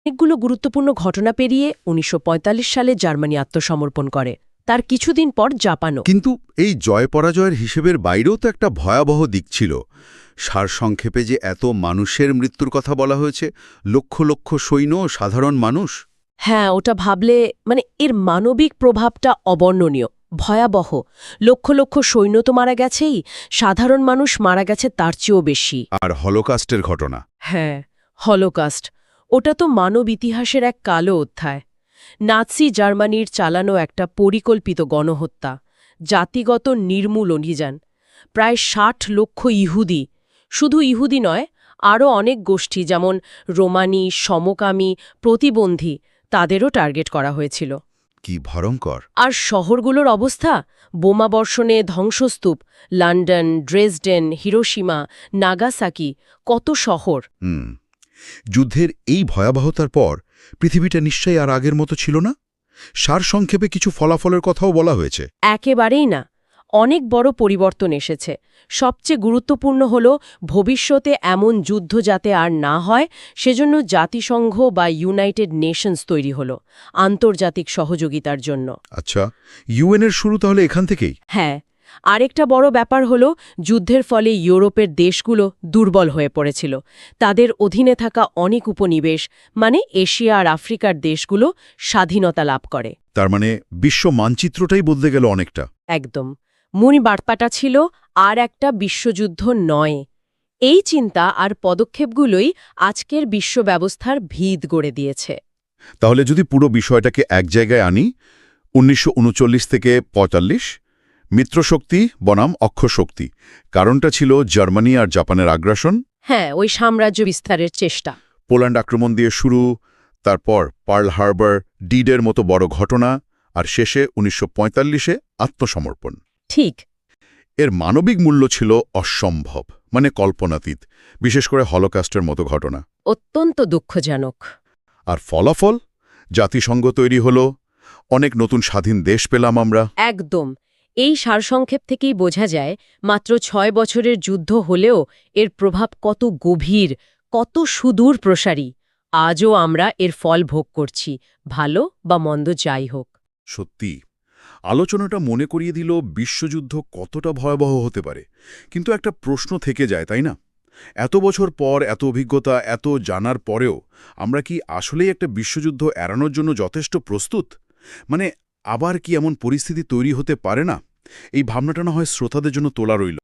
অনেকগুলো গুরুত্বপূর্ণ ঘটনা পেরিয়ে ১৯৪৫ সালে জার্মানি আত্মসমর্পণ করে। তার কিছুদিন পর জাপানও। কিন্তু এই জয়-পরাজয়ের হিসেবের বাইরেও তো একটা ভয়াবহ দিক ছিল। সারসংক্ষেপে যে এত মানুষের মৃত্যুর কথা বলা হয়েছে, লক্ষ লক্ষ সৈন্য ও সাধারণ মানুষ। হ্যাঁ, ওটা ভাবলে এর মানবিক প্রভাবটা অবর্ণনীয়, ভয়াবহ। লক্ষ লক্ষ সৈন্য তো মারা গেছেই, সাধারণ মানুষ মারা গেছে তার চেয়েও বেশি। আর হলোকাস্টের ঘটনা। হ্যাঁ, হলোকাস্ট। ওটা তো মানব ইতিহাসের এক কালো অধ্যায়। নাৎসি জার্মানির চালানো একটা পরিকল্পিত গণহত্যা, জাতিগত নির্মূল অভিযান। প্রায় ৬০ লক্ষ ইহুদি, শুধু ইহুদি নয়, আরও অনেক গোষ্ঠী যেমন রোমানি, সমকামী, প্রতিবন্ধী, তাদেরও টার্গেট করা হয়েছিল। কি ভয়ঙ্কর! আর শহরগুলোর অবস্থা, বোমাবর্ষণে ধ্বংসস্তূপ, লন্ডন, ড্রেসডেন, হিরোশিমা, নাগাসাকি, কত শহর। যুদ্ধের এই ভয়াবহতার পর পৃথিবীটা নিশ্চয়ই আর আগের মতো ছিল না। সারসংক্ষেপে কিছু ফলাফলের কথাও বলা হয়েছে। একেবারেই না। অনেক বড় পরিবর্তন এসেছে। সবচেয়ে গুরুত্বপূর্ণ হল ভবিষ্যতে এমন যুদ্ধ যাতে আর না হয়, সেজন্য জাতিসংঘ বা ইউনাইটেড নেশনস তৈরি হল আন্তর্জাতিক সহযোগিতার জন্য। আচ্ছা, ইউএনের শুরু তাহলে এখান থেকেই? হ্যাঁ, আরেকটা বড় ব্যাপার হল যুদ্ধের ফলে ইউরোপের দেশগুলো দুর্বল হয়ে পড়েছিল। তাদের অধীনে থাকা অনেক উপনিবেশ, এশিয়া আর আফ্রিকার দেশগুলো স্বাধীনতা লাভ করে। তার মানে বিশ্ব মানচিত্রটাই বদলে গেল অনেকটা। একদম। মূল বার্তাটা ছিল আর একটা বিশ্বযুদ্ধ নয়। এই চিন্তা আর পদক্ষেপগুলোই আজকের বিশ্ব ব্যবস্থার ভিত গড়ে দিয়েছে। তাহলে যদি পুরো বিষয়টাকে এক জায়গায় আনি, ১৯৩৯ থেকে ৪৫, মিত্রশক্তি বনাম অক্ষশক্তি। কারণটা ছিল জার্মানি আর জাপানের আগ্রাসন। হ্যাঁ, ওই সাম্রাজ্য বিস্তারের চেষ্টা। পোল্যান্ড আক্রমণ দিয়ে শুরু, তারপর পার্ল হারবার, ডিডের মতো বড় ঘটনা, আর শেষে ১৯৪৫-এ আত্মসমর্পণ। ঠিক। এর মানবিক মূল্য ছিল অসম্ভব, কল্পনাতীত, বিশেষ করে হলোকাস্টের মতো ঘটনা। অত্যন্ত দুঃখজনক। আর ফলাফল? জাতিসংঘ তৈরি হলো, অনেক নতুন স্বাধীন দেশ পেলাম আমরা। একদম। এই সারসংক্ষেপ থেকেই বোঝা যায় মাত্র ৬ বছরের যুদ্ধ হলেও এর প্রভাব কত গভীর, কত সুদূর প্রসারী। আজও আমরা এর ফল ভোগ করছি, ভালো বা মন্দ যাই হোক। সত্যি, আলোচনাটা মনে করিয়ে দিল বিশ্বযুদ্ধ কতটা ভয়াবহ হতে পারে। কিন্তু একটা প্রশ্ন থেকে যায়, তাই না? এত বছর পর, এত অভিজ্ঞতা, এত জানার পরেও আমরা কি আসলেই একটা বিশ্বযুদ্ধ এড়ানোর জন্য যথেষ্ট প্রস্তুত? আবার কি এমন পরিস্থিতি তৈরি হতে পারে না? এই ভাবনাটা না হয় শ্রোতাদের জন্য তোলা রইল।